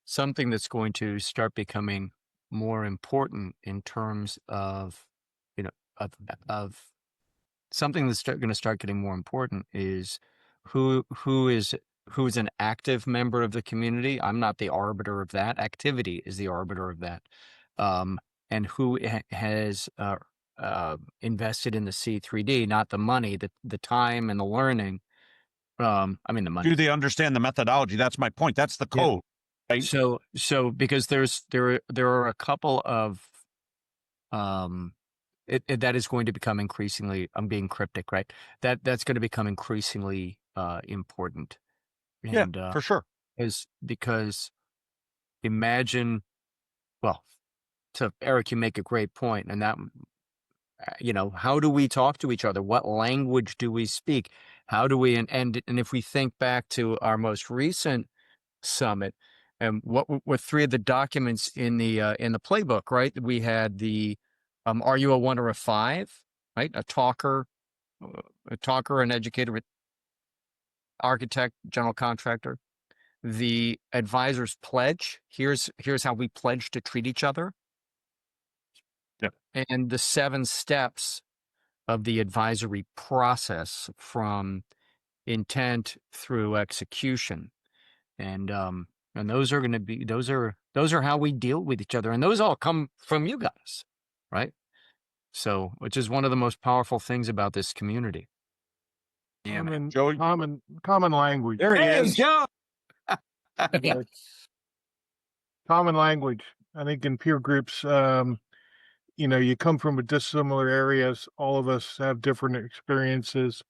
something that's going to start becoming more important in terms of, of something that's going to start getting more important is who's an active member of the community. I'm not the arbiter of that. Activity is the arbiter of that. And who has invested in the C3D, not the money, the time and the learning. I mean the money. Do they understand the methodology? That's my point. That's the code. Yeah. Right? So because there are a couple of that is going to become increasingly, I'm being cryptic, right? That's going to become increasingly important. And, yeah, for sure. Because imagine, well, to Eric, you make a great point, and that, how do we talk to each other? What language do we speak? How do we, and if we think back to our most recent summit, and what were three of the documents in the playbook, right? We had the, are you a 1 or a 5, right? A talker, an educator, architect, general contractor. The advisor's pledge. Here's how we pledge to treat each other. Yeah. And the 7 steps of the advisory process from intent through execution. And those are going to be, those are how we deal with each other. And those all come from you guys, right? So, which is one of the most powerful things about this community. Yeah, man. Common language. There he is. Yeah. Common language. I think in peer groups, you come from dissimilar areas. All of us have different experiences,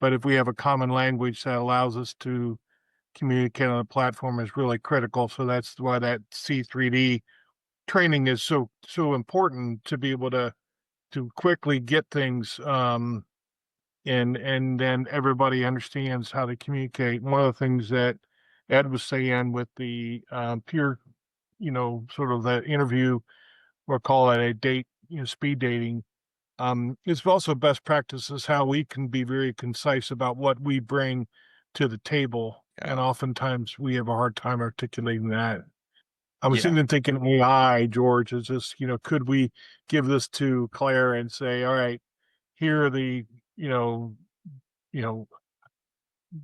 but if we have a common language that allows us to communicate on a platform is really critical. So that's why that C3D training is so important, to be able to quickly get things, and then everybody understands how to communicate. One of the things that Ed was saying with the peer, sort of the interview, or call it a date, speed dating, it's also best practices how we can be very concise about what we bring to the table. Yeah. And oftentimes we have a hard time articulating that. I was even thinking AI, George, is just, could we give this to Claire and say, all right, here are the, you know,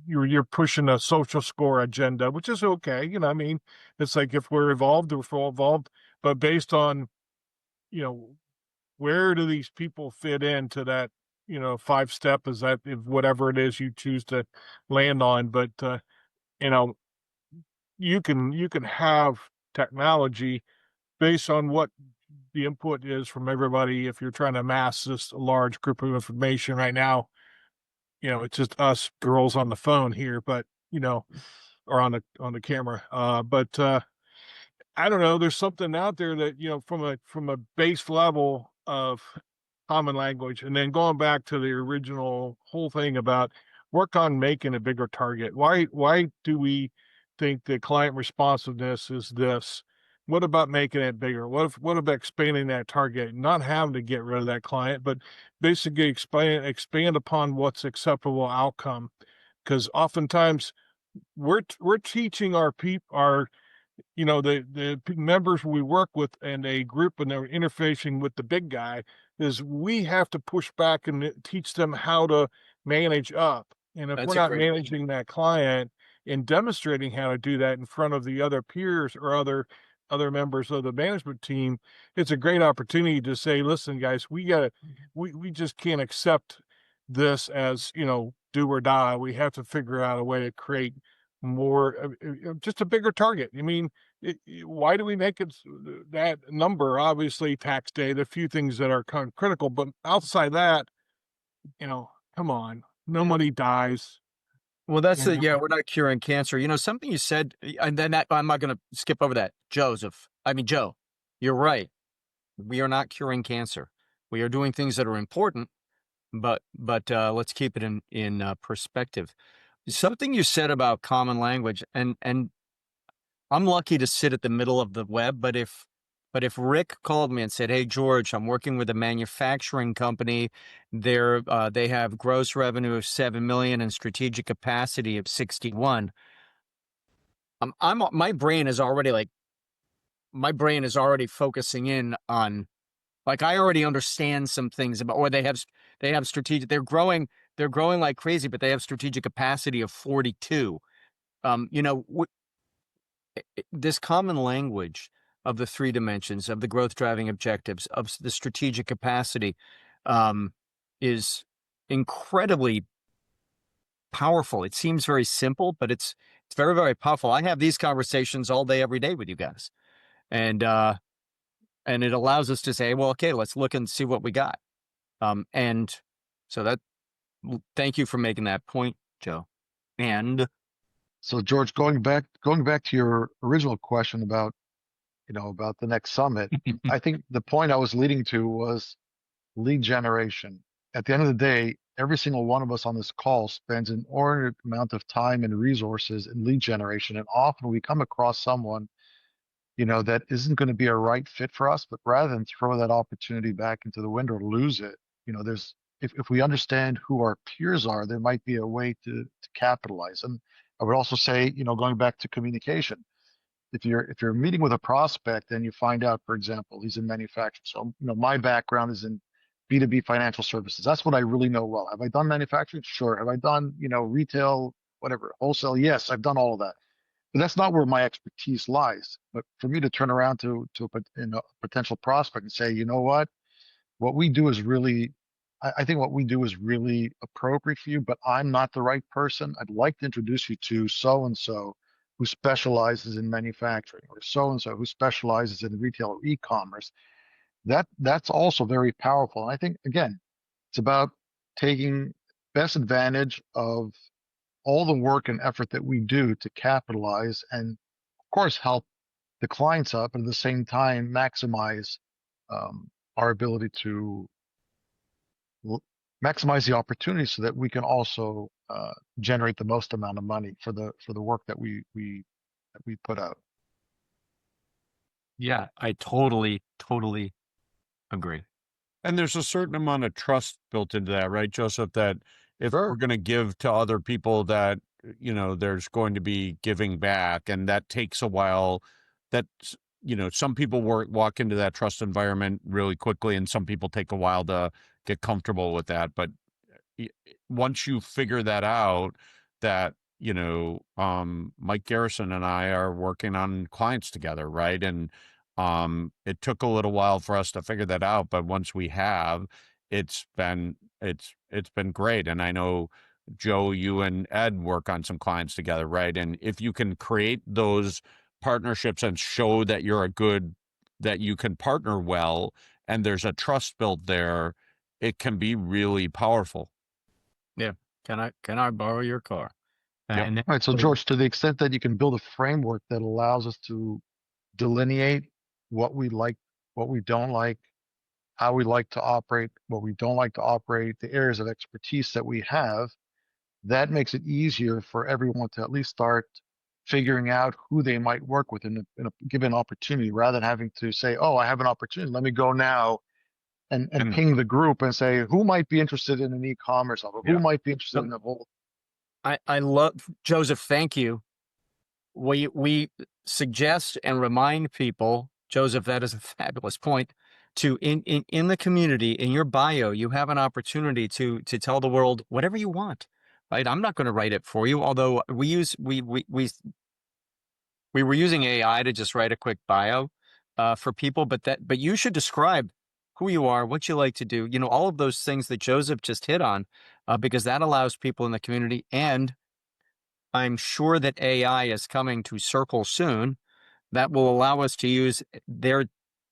you're pushing a social score agenda, which is okay. I mean, it's like if we're evolved, we're evolved, but based on, where do these people fit into that, 5-step, is that whatever it is you choose to land on. But, you know, you can have technology based on what the input is from everybody. If you're trying to amass this large group of information right now, it's just us girls on the phone here, but, or on the camera. But I don't know. There's something out there that, from a base level of common language, and then going back to the original whole thing about work on making a bigger target. Why do we think that client responsiveness is this? What about making it bigger? What about expanding that target? Not having to get rid of that client, but basically expand upon what's acceptable outcome. Because oftentimes we're teaching our the members we work with and a group, and they're interfacing with the big guy, is we have to push back and teach them how to manage up. And if we're not managing that client and demonstrating how to do that in front of the other peers or other members of the management team, it's a great opportunity to say, listen, guys, we just can't accept this as, do or die. We have to figure out a way to create more, just a bigger target. I mean, why do we make it that number? Obviously, tax day, the few things that are kind of critical, but outside that, come on, nobody dies. Well, that's it. Yeah, we're not curing cancer. Something you said, and then I'm not going to skip over that. Joe, you're right. We are not curing cancer. We are doing things that are important, but let's keep it in perspective. Something you said about common language, and I'm lucky to sit at the middle of the web, but if Rick called me and said, "Hey George, I'm working with a manufacturing company. They have gross revenue of 7 million and strategic capacity of 61." My brain is already focusing in on, like, I already understand some things about, or they have strategic, they're growing like crazy, but they have strategic capacity of 42. This common language of the 3 dimensions of the growth driving objectives of the strategic capacity is incredibly powerful. It seems very simple, but it's very, very powerful. I have these conversations all day, every day with you guys, and it allows us to say, well, okay, let's look and see what we got. And so thank you for making that point, Joe. And So George, going back to your original question about, about the next summit, I think the point I was leading to was lead generation. At the end of the day, every single one of us on this call spends an inordinate amount of time and resources in lead generation. And often we come across someone, that isn't going to be a right fit for us, but rather than throw that opportunity back into the wind or lose it, if we understand who our peers are, there might be a way to capitalize. And I would also say, going back to communication, if you're meeting with a prospect and you find out, for example, he's in manufacturing. So, my background is in B2B financial services. That's what I really know well. Have I done manufacturing? Sure. Have I done, retail, whatever, wholesale? Yes, I've done all of that. But that's not where my expertise lies. But for me to turn around to a potential prospect and say, you know what we do is really, I think what we do is really appropriate for you, but I'm not the right person. I'd like to introduce you to so-and-so who specializes in manufacturing, or so-and-so who specializes in retail or e-commerce. That's also very powerful. And I think, again, it's about taking best advantage of all the work and effort that we do to capitalize and, of course, help the clients up, and at the same time maximize our ability to maximize the opportunity so that we can also generate the most amount of money for the work that we put out. yeah, I totally agree. And there's a certain amount of trust built into that, right, Joseph? That if we're going to give to other people, that, there's going to be giving back, and that takes a while. That some people walk into that trust environment really quickly, and some people take a while to get comfortable with that. But once you figure that out, that Mike Garrison and I are working on clients together, right? And it took a little while for us to figure that out, but once we have, it's been great. And I know, Joe, you and Ed work on some clients together, right? And if you can create those partnerships and show that that you can partner well, and there's a trust built there, it can be really powerful. Yeah. Can I borrow your car? Yep. And All right. So George, to the extent that you can build a framework that allows us to delineate what we like, what we don't like, how we like to operate, what we don't like to operate, the areas of expertise that we have, that makes it easier for everyone to at least start figuring out who they might work with in a given opportunity, rather than having to say, oh, I have an opportunity, let me go now and ping the group and say, who might be interested in an e-commerce offer? Who might be interested in the whole? I love, Joseph, thank you. We suggest and remind people, Joseph, that is a fabulous point, to in the community, in your bio, you have an opportunity to tell the world whatever you want, right? I'm not going to write it for you, although we were using AI to just write a quick bio for people, but you should describe who you are, what you like to do, all of those things that Joseph just hit on, because that allows people in the community. And I'm sure that AI is coming to Circle soon that will allow us to use their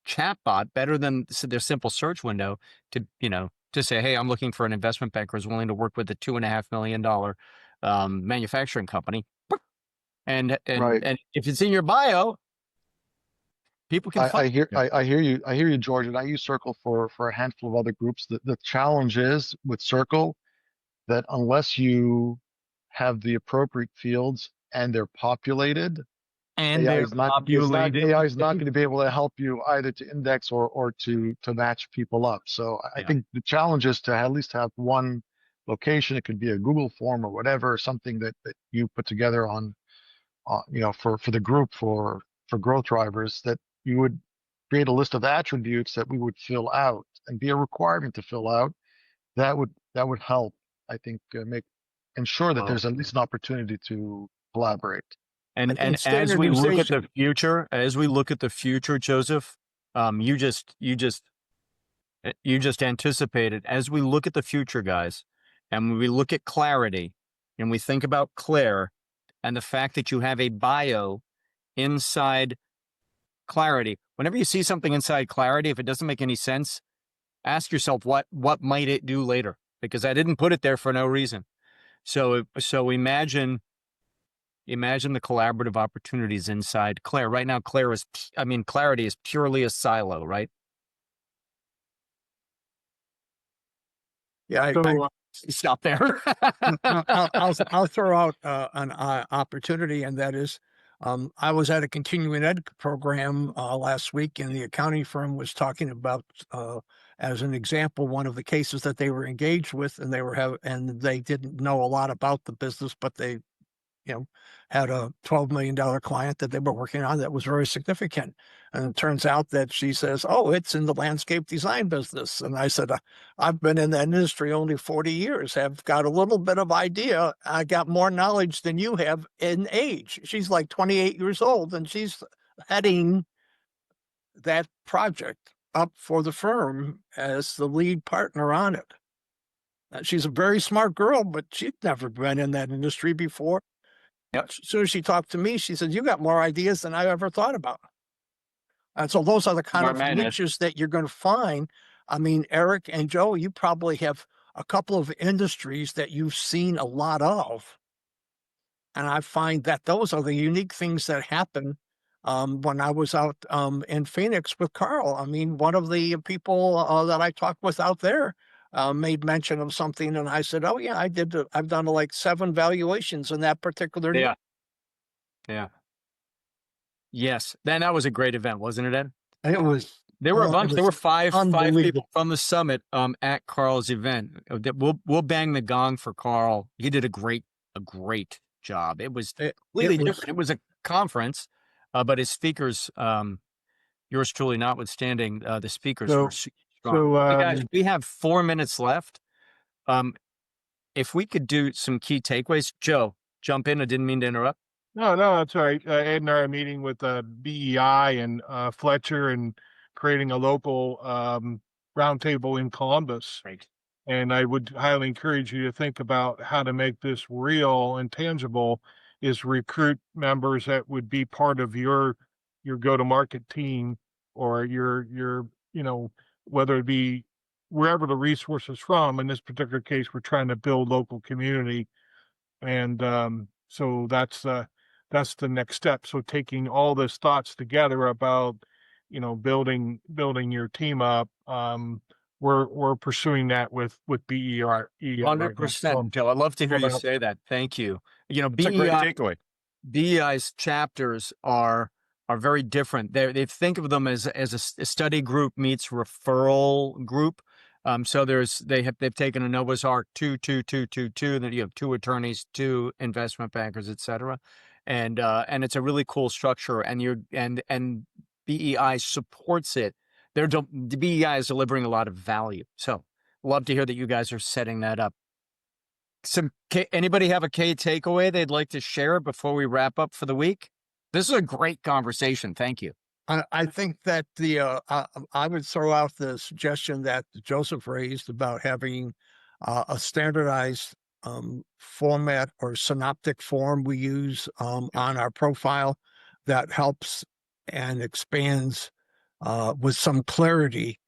chatbot better than their simple search window to say, hey, I'm looking for an investment banker who's willing to work with a $2.5 million manufacturing company. And Right. if it's in your bio, people can find it. I hear you, George, and I use Circle for a handful of other groups. The challenge is with Circle that unless you have the appropriate fields and they're populated, And AI they're is not populated. AI is not going to be able to help you either to index or to match people up. So I think the challenge is to at least have one location. It could be a Google form or whatever, something that you put together on for the group for growth drivers, that you would create a list of attributes that we would fill out and be a requirement to fill out. That would help, I think, ensure that there's at least an opportunity to collaborate. And as we look at the future, Joseph, you just anticipated, as we look at the future, guys, and when we look at clarity and we think about Claire and the fact that you have a bio inside clarity, whenever you see something inside clarity, if it doesn't make any sense, ask yourself what might it do later, because I didn't put it there for no reason. So imagine the collaborative opportunities inside Claire. Right now, clarity is purely a silo, right? Yeah, stop there. I'll throw out an opportunity, and that is, I was at a continuing ed program last week, and the accounting firm was talking about, as an example, one of the cases that they were engaged with, and they didn't know a lot about the business, but they had a $12 million client that they were working on that was very significant. And it turns out that she says, oh, it's in the landscape design business. And I said, I've been in that industry only 40 years, have got a little bit of idea. I got more knowledge than you have in age. She's like 28 years old, and she's heading that project up for the firm as the lead partner on it. She's a very smart girl, but she'd never been in that industry before. Yep. As soon as she talked to me, she said, you got more ideas than I ever thought about. And so those are the kind of niches that you're going to find. I mean, Eric and Joe, you probably have a couple of industries that you've seen a lot of. And I find that those are the unique things that happen. When I was out in Phoenix with Carl, I mean, one of the people that I talked with out there made mention of something, and I said, oh yeah, I've done like 7 valuations in that particular. Yeah. Yes. Then that was a great event, wasn't it, Ed? It was. There were a bunch. There were five people from the summit at Carl's event. We'll bang the gong for Carl. He did a great job. It was completely different. It was a conference, but his speakers yours truly notwithstanding, the speakers were So, strong. Hey guys, so we have 4 minutes left. If we could do some key takeaways, Joe, jump in. I didn't mean to interrupt. no, that's all right. Ed and I are meeting with BEI and Fletcher and creating a local roundtable in Columbus. Right. And I would highly encourage you to think about how to make this real and tangible, is recruit members that would be part of your go-to-market team, or your whether it be wherever the resource is from. In this particular case, we're trying to build local community. And so that's the next step. So taking all this thoughts together about, building your team up, we're pursuing that with BEI right now. 100%, Joe. I'd love to hear you well, say that. Thank you. It's a great takeaway. BEI's chapters are very different. They think of them as a study group meets referral group. So they've taken a Noah's Ark, two, then you have 2 attorneys, 2 investment bankers, et cetera. And it's a really cool structure, and BEI supports it. The BEI is delivering a lot of value. So love to hear that you guys are setting that up. Anybody have a key takeaway they'd like to share before we wrap up for the week? This is a great conversation. Thank you. I think that I would throw out the suggestion that Joseph raised about having a standardized format or synoptic form we use on our profile that helps and expands with some clarity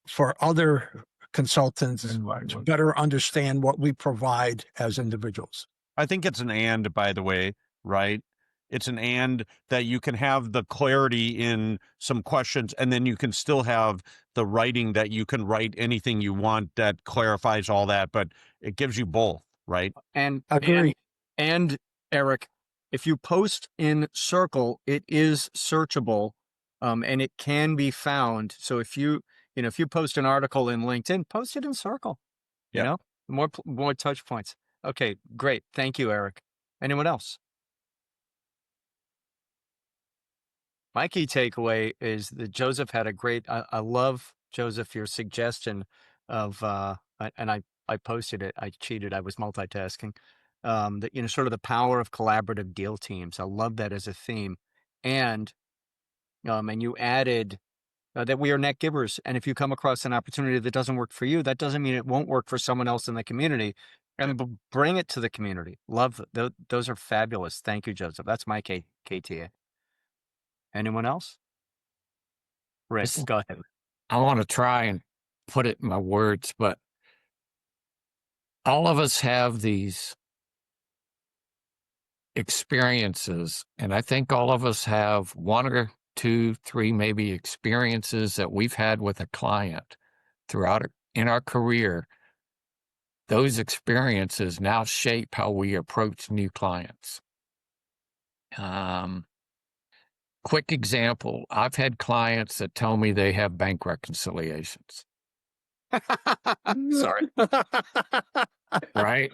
for other consultants to better understand what we provide as individuals. I think it's an and, by the way, right? It's an and that you can have the clarity in some questions, and then you can still have the writing that you can write anything you want that clarifies all that, but it gives you both, right? And Agree. And Eric, if you post in Circle, it is searchable, and it can be found. So if you post an article in LinkedIn, post it in Circle. Yeah. More touch points. Okay, great. Thank you, Eric. Anyone else? My key takeaway is that Joseph had a great. I love, Joseph, your suggestion of and I posted it. I cheated. I was multitasking. That sort of the power of collaborative deal teams. I love that as a theme, and you added that we are net givers, and if you come across an opportunity that doesn't work for you, that doesn't mean it won't work for someone else in the community, and bring it to the community. Love those are fabulous. Thank you, Joseph. That's my KTA. Anyone else? Rick, go ahead. I want to try and put it in my words, but all of us have these experiences, and I think all of us have 1 or 2, 3 maybe experiences that we've had with a client throughout in our career. Those experiences now shape how we approach new clients. Quick example, I've had clients that tell me they have bank reconciliations. Sorry. Right?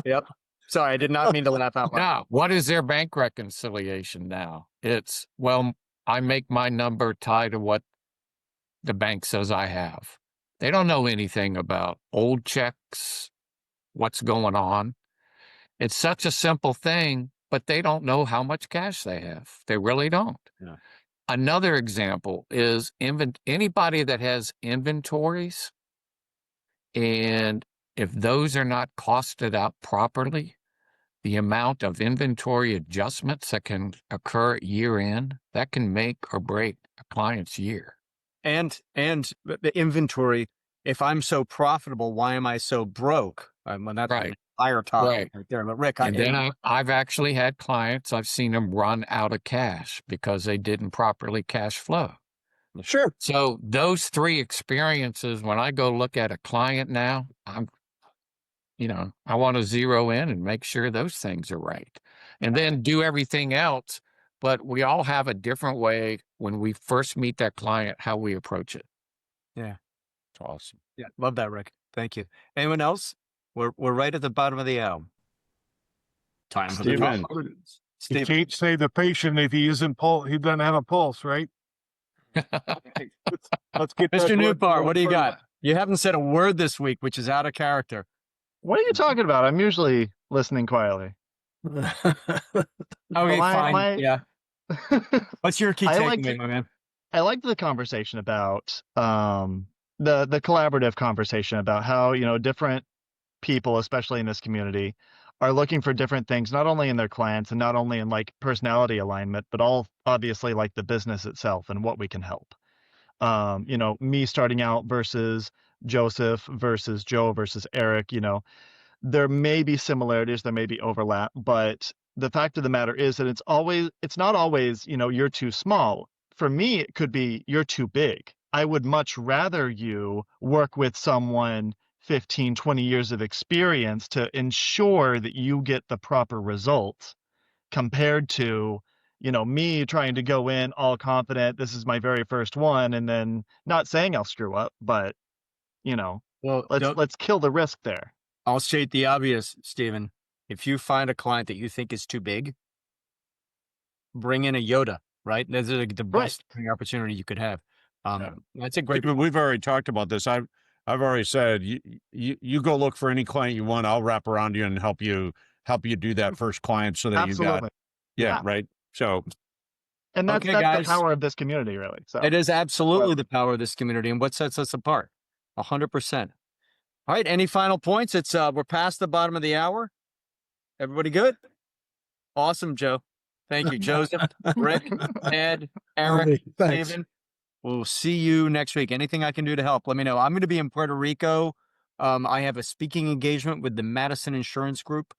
Yep. Sorry, I did not mean to laugh out loud. Now, what is their bank reconciliation now? It's, well, I make my number tie to what the bank says I have. They don't know anything about old checks, what's going on. It's such a simple thing, but they don't know how much cash they have. They really don't. Yeah. Another example is anybody that has inventories, and if those are not costed out properly, the amount of inventory adjustments that can occur at year end, that can make or break a client's year. And the inventory, if I'm so profitable, why am I so broke? Well, that's Right. higher topic Right. right there. But Rick, And then I've actually had clients, I've seen them run out of cash because they didn't properly cash flow. Sure. So those 3 experiences, when I go look at a client now, I want to zero in and make sure those things are right, and then do everything else. But we all have a different way when we first meet that client, how we approach it. Yeah. It's awesome. Yeah. Love that, Rick. Thank you. Anyone else? We're right at the bottom of the hour. Time for the Steven. top. You Steven. can't say the patient if he doesn't have a pulse, right? Let's get that Mr. work Newpart, going what do you first. got? You haven't said a word this week, which is out of character. What are you talking about? I'm usually listening quietly. Okay, fine. my- Yeah. What's your key I like takeaway, my man? I liked the conversation about the collaborative conversation about how, you know, different people, especially in this community, are looking for different things, not only in their clients and not only in like personality alignment, but all obviously like the business itself and what we can help. You know, me starting out versus Joseph versus Joe versus Eric, you know, there may be similarities, there may be overlap, but the fact of the matter is that it's not always, you know, you're too small. For me, it could be you're too big. I would much rather you work with someone 15, 20 years of experience to ensure that you get the proper results compared to, you know, me trying to go in all confident. This is my very first one. And then not saying I'll screw up, but you know, Well, let's kill the risk there. I'll state the obvious, Stephen. If you find a client that you think is too big, bring in a Yoda, right? That's like the best opportunity you could have. That's a great. We've already talked about this. I've already said you go look for any client you want. I'll wrap around you and help you do that first client so that Absolutely. you got right. So, and that's guys. the power of this community, really. So it is absolutely the power of this community and what sets us apart. 100%. All right. Any final points? It's we're past the bottom of the hour. Everybody good? Awesome, Joe. Thank you, Joseph, Rick, Ed, Eric, Thanks. Steven. We'll see you next week. Anything I can do to help, let me know. I'm going to be in Puerto Rico. I have a speaking engagement with the Madison Insurance Group.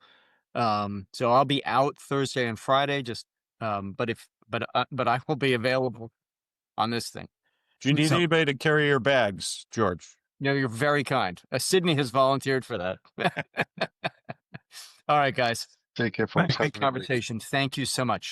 So I'll be out Thursday and Friday. Just, but I will be available on this thing. Do you need anybody to carry your bags, George? No, you're very kind. Sydney has volunteered for that. All right, guys. Take care, folks. Great conversation. Thank you so much.